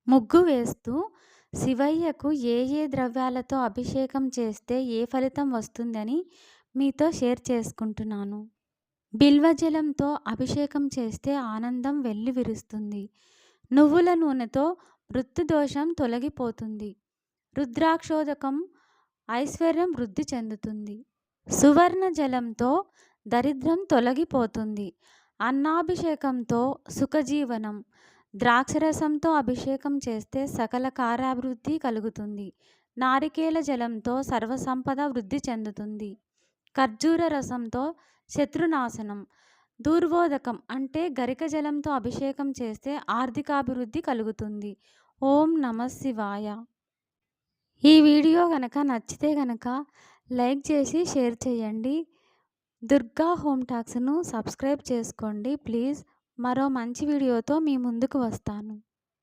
ముగ్గు వేస్తూ శివయ్యకు ఏ ఏ ద్రవ్యాలతో అభిషేకం చేస్తే ఏ ఫలితం వస్తుందని మీతో షేర్ చేసుకుంటున్నాను. బిల్వజలంతో అభిషేకం చేస్తే ఆనందం వెల్లివిరుస్తుంది. నువ్వుల నూనెతో మృత్యుదోషం తొలగిపోతుంది. రుద్రాక్షోదకం ఐశ్వర్యం వృద్ధి చెందుతుంది. సువర్ణ జలంతో దరిద్రం తొలగిపోతుంది. అన్నాభిషేకంతో సుఖజీవనం. ద్రాక్షరసంతో అభిషేకం చేస్తే సకల కార్యాభివృద్ధి కలుగుతుంది. నారికేల జలంతో సర్వసంపద వృద్ధి చెందుతుంది. ఖర్జూర రసంతో శత్రునాశనం. దూర్వోదకం అంటే గరిక జలంతో అభిషేకం చేస్తే ఆర్థికాభివృద్ధి కలుగుతుంది. ఓం నమః శివాయ. ఈ వీడియో గనక నచ్చితే గనక లైక్ చేసి షేర్ చేయండి. దుర్గా హోమ్ టాక్స్ను సబ్స్క్రైబ్ చేసుకోండి ప్లీజ్. మరో మంచి వీడియోతో మీ ముందుకు వస్తాను.